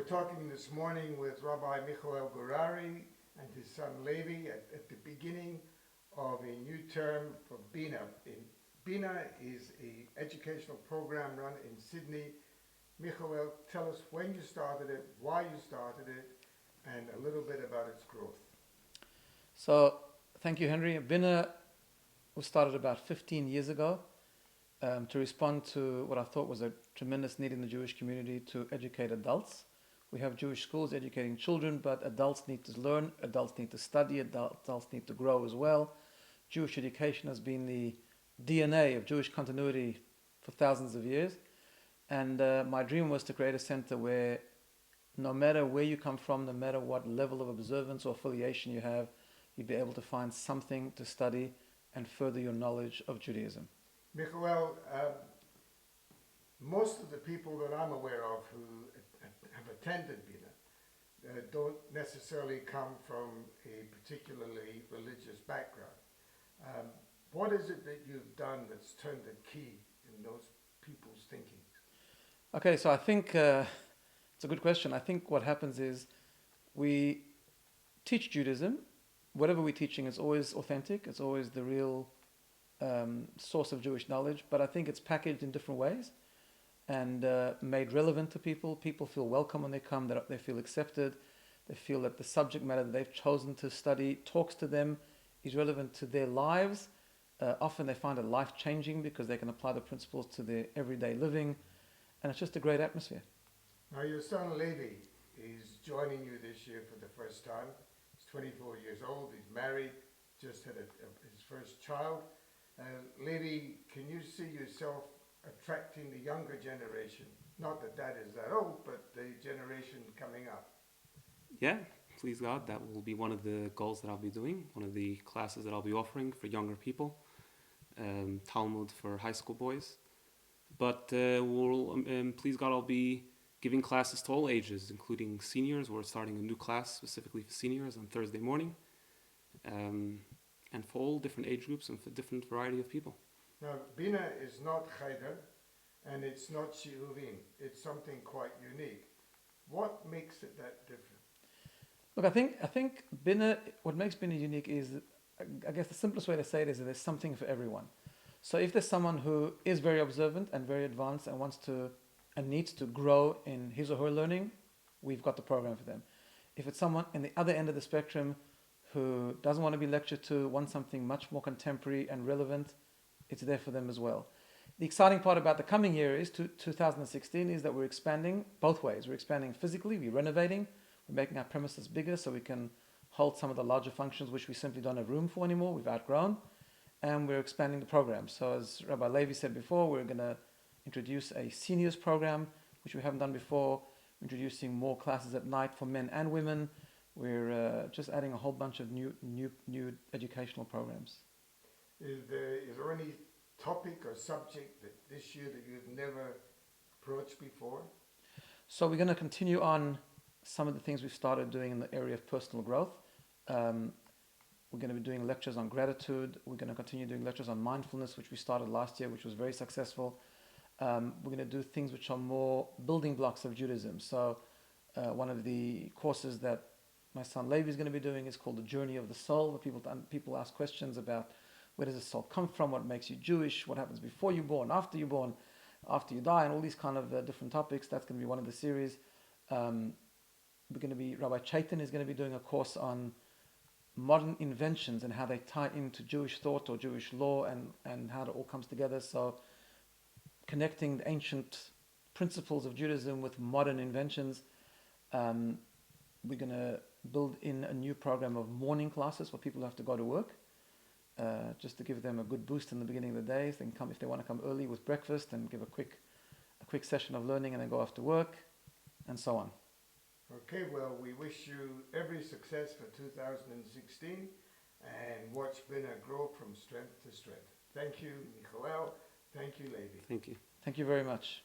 talking this morning with Rabbi Michael Gurari and his son Levi at the beginning of a new term for Bina. Bina is an educational program run in Sydney. Michael, tell us when you started it, why you started it, and a little bit about its growth. So, thank you, Henry. Bina was started about 15 years ago to respond to what I thought was a tremendous need in the Jewish community to educate adults. We have Jewish schools educating children, but adults need to learn, adults need to study, adults need to grow as well. Jewish education has been the DNA of Jewish continuity for thousands of years. And my dream was to create a center where no matter where you come from, no matter what level of observance or affiliation you have, you'd be able to find something to study and further your knowledge of Judaism. Michael, most of the people that I'm aware of who have attended Bina don't necessarily come from a particularly religious background. What is it that you've done that's turned the key in those people's thinking? Okay, so I think it's a good question. I think what happens is we teach Judaism. Whatever we're teaching is always authentic. It's always the real source of Jewish knowledge. But I think it's packaged in different ways and made relevant to people. People feel welcome when they come. They feel accepted. They feel that the subject matter that they've chosen to study talks to them, is relevant to their lives. Often they find it life-changing because they can apply the principles to their everyday living. And it's just a great atmosphere. Now your son Levi is joining you this year for the first time. He's 24 years old, he's married, just had his first child. Levi, can you see yourself attracting the younger generation? Not that that is that old, but the generation coming up. Yeah, please God, that will be one of the goals that I'll be doing, one of the classes that I'll be offering for younger people, Talmud for high school boys. But please God, I'll be giving classes to all ages, including seniors. We're starting a new class specifically for seniors on Thursday morning, and for all different age groups and for different variety of people. Now, Bina is not cheder, and it's not shiurim. It's something quite unique. What makes it that different? Look, I think Bina, what makes Bina unique is, I guess the simplest way to say it is that there's something for everyone. So if there's someone who is very observant and very advanced and wants to and needs to grow in his or her learning, we've got the program for them. If it's someone in the other end of the spectrum who doesn't want to be lectured to, wants something much more contemporary and relevant, it's there for them as well. The exciting part about the coming year is 2016 is that we're expanding both ways. We're expanding physically, we're renovating, we're making our premises bigger so we can hold some of the larger functions which we simply don't have room for anymore, we've outgrown. And we're expanding the program. So as Rabbi Levi said before, we're going to introduce a seniors program, which we haven't done before. We're introducing more classes at night for men and women. We're just adding a whole bunch of new educational programs. Is there any topic or subject that this year that you've never approached before? So we're going to continue on some of the things we've started doing in the area of personal growth. We're going to be doing lectures on gratitude. We're going to continue doing lectures on mindfulness, which we started last year, which was very successful. We're going to do things which are more building blocks of Judaism. So one of the courses that my son Levi is going to be doing is called The Journey of the Soul, where people ask questions about where does the soul come from, what makes you Jewish, what happens before you're born, after you're born, after you die, and all these kind of different topics. That's going to be one of the series. Rabbi Chaitan is going to be doing a course on modern inventions and how they tie into Jewish thought or Jewish law and how it all comes together. So connecting the ancient principles of Judaism with modern inventions. We're going to build in a new program of morning classes for people who have to go to work, just to give them a good boost in the beginning of the day. So they can come if they want to come early with breakfast and give a quick session of learning and then go off to work and so on. Okay, well, we wish you every success for 2016 and watch Bina grow from strength to strength. Thank you, Michael. Thank you, Levi. Thank you. Thank you very much.